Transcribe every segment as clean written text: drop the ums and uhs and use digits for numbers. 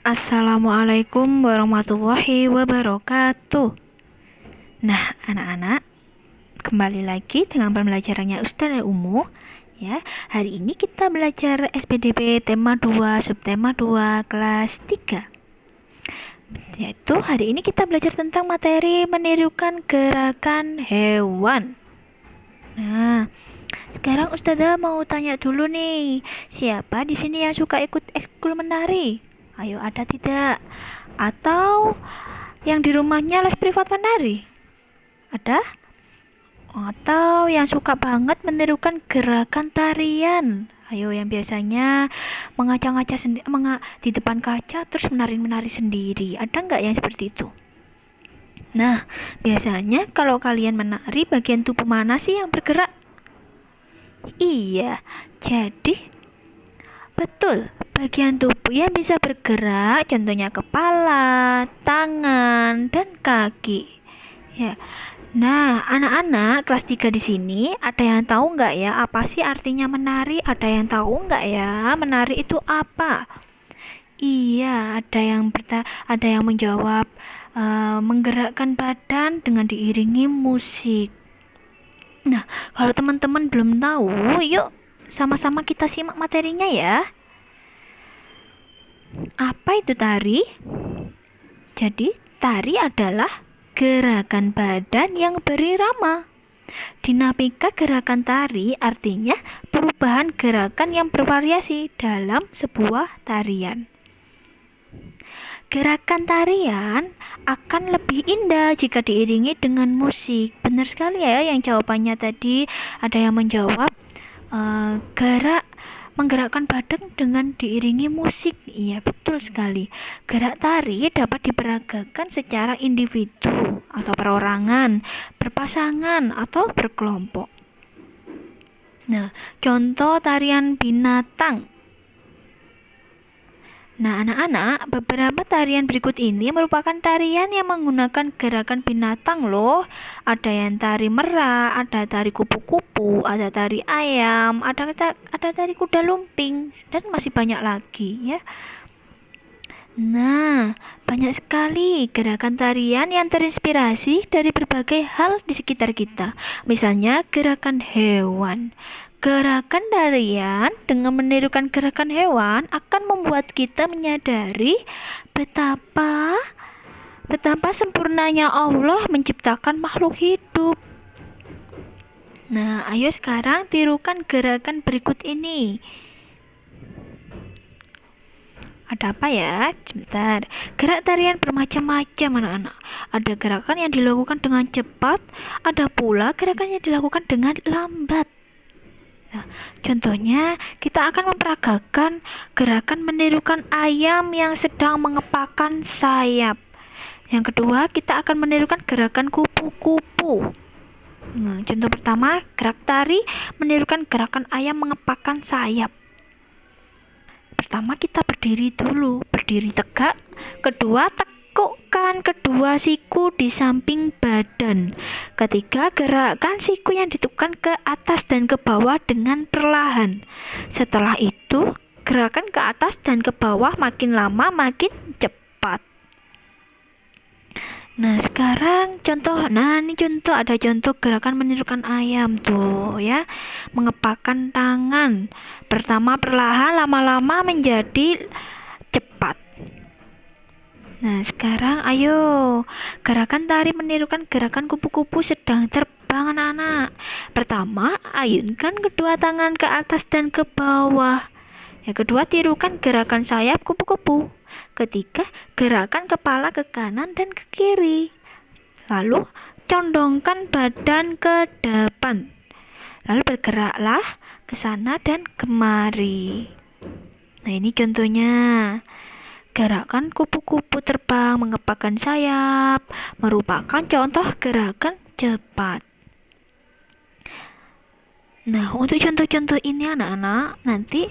Assalamualaikum warahmatullahi wabarakatuh. Nah, anak-anak, kembali lagi dengan pembelajarannya Ustazah Umu. Ya, hari ini kita belajar SPDP tema 2, subtema 2, kelas 3. Yaitu hari ini kita belajar tentang materi menirukan gerakan hewan. Nah, sekarang Ustazah mau tanya dulu nih, siapa di sini yang suka ikut ekskul menari? Ayo, ada tidak? Atau yang di rumahnya les privat menari? Ada? Atau yang suka banget menirukan gerakan tarian? Ayo, yang biasanya mengaca-ngaca di depan kaca terus menari-menari sendiri. Ada nggak yang seperti itu? Nah, biasanya kalau kalian menari, bagian tubuh mana sih yang bergerak? Iya, jadi betul, bagian tubuh yang bisa bergerak contohnya kepala, tangan, dan kaki. Ya. Nah, anak-anak kelas 3 di sini ada yang tahu nggak ya apa sih artinya menari? Ada yang tahu nggak ya menari itu apa? Iya, ada yang menjawab menggerakkan badan dengan diiringi musik. Nah, kalau teman-teman belum tahu, yuk sama-sama kita simak materinya ya. Apa itu tari? Jadi, tari adalah gerakan badan yang berirama. Dinamika gerakan tari artinya perubahan gerakan yang bervariasi dalam sebuah tarian. Gerakan tarian akan lebih indah jika diiringi dengan musik. Benar sekali ya yang jawabannya tadi. Ada yang menjawab menggerakkan badan dengan diiringi musik. Iya, betul sekali. Gerak tari dapat diperagakan secara individu atau perorangan, berpasangan atau berkelompok. Nah, contoh tarian binatang. Nah, anak-anak, beberapa tarian berikut ini merupakan tarian yang menggunakan gerakan binatang loh. Ada yang tari merak, ada tari kupu-kupu, ada tari ayam, ada tari kuda lumping, dan masih banyak lagi ya. Nah, banyak sekali gerakan tarian yang terinspirasi dari berbagai hal di sekitar kita. Misalnya gerakan hewan. Gerakan tarian dengan menirukan gerakan hewan akan membuat kita menyadari betapa sempurnanya Allah menciptakan makhluk hidup. Nah, ayo sekarang tirukan gerakan berikut ini. Ada apa ya? Sebentar. Gerak tarian bermacam-macam anak-anak. Ada gerakan yang dilakukan dengan cepat, ada pula gerakan yang dilakukan dengan lambat. Nah, contohnya kita akan memperagakan gerakan menirukan ayam yang sedang mengepakkan sayap. Yang kedua, kita akan menirukan gerakan kupu-kupu. Nah, contoh pertama, gerak tari menirukan gerakan ayam mengepakkan sayap. Pertama kita berdiri dulu, berdiri tegak. Kedua, tekukkan kedua siku di samping badan. Ketiga, gerakkan siku yang ditukar ke atas dan ke bawah dengan perlahan. Setelah itu, gerakan ke atas dan ke bawah makin lama makin cepat. Nah, sekarang ada contoh gerakan menirukan ayam tuh ya. Mengepakkan tangan. Pertama perlahan, lama-lama menjadi cepat. Nah, sekarang ayo gerakan tari menirukan gerakan kupu-kupu sedang terbang anak-anak. Pertama, ayunkan kedua tangan ke atas dan ke bawah. Yang kedua, tirukan gerakan sayap kupu-kupu. Ketiga, gerakan kepala ke kanan dan ke kiri. Lalu, condongkan badan ke depan. Lalu bergeraklah ke sana dan kemari. Nah, ini contohnya. Gerakan kupu-kupu terbang mengepakkan sayap merupakan contoh gerakan cepat. Nah, untuk contoh-contoh ini anak-anak nanti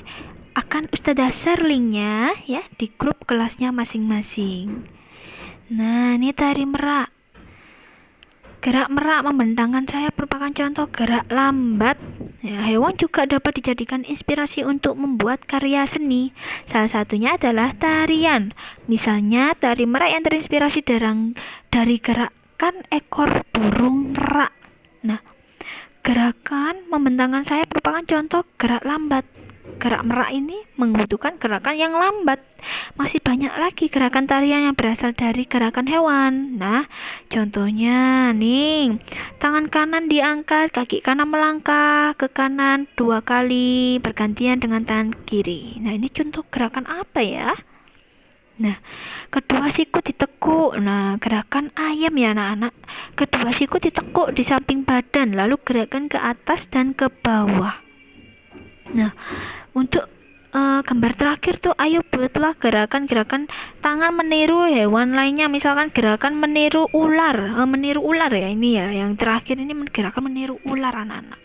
akan Ustazah share linknya ya di grup kelasnya masing-masing. Nah, ini tari merak. Gerak merak membentangkan sayap merupakan contoh gerak lambat. Ya, hewan juga dapat dijadikan inspirasi untuk membuat karya seni. Salah satunya adalah tarian. Misalnya, tari merak yang terinspirasi dari gerakan ekor burung merak. Nah, gerakan membentangkan sayap merupakan contoh gerak lambat. Gerak merak ini membutuhkan gerakan yang lambat. Masih banyak lagi gerakan tarian yang berasal dari gerakan hewan. Nah, contohnya nih, tangan kanan diangkat, kaki kanan melangkah ke kanan 2 kali bergantian dengan tangan kiri. Nah, ini contoh gerakan apa ya? Nah, kedua siku ditekuk. Nah, gerakan ayam ya anak-anak. Kedua siku ditekuk di samping badan, lalu gerakan ke atas dan ke bawah. Nah, untuk gambar terakhir tuh, ayo buatlah gerakan-gerakan tangan meniru hewan lainnya. Misalkan gerakan meniru ular, meniru ular ya ini ya. Yang terakhir ini gerakan meniru ular anak-anak.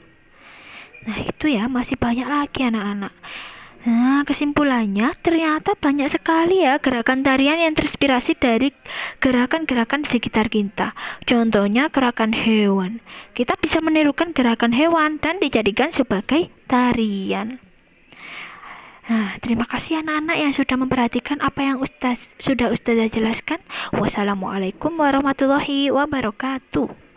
Nah, itu ya, masih banyak lagi anak-anak. Nah, kesimpulannya ternyata banyak sekali ya gerakan tarian yang terinspirasi dari gerakan-gerakan di sekitar kita. Contohnya gerakan hewan. Kita bisa menirukan gerakan hewan dan dijadikan sebagai tarian. Nah, terima kasih anak-anak yang sudah memperhatikan apa yang sudah Ustazah jelaskan. Wassalamualaikum warahmatullahi wabarakatuh.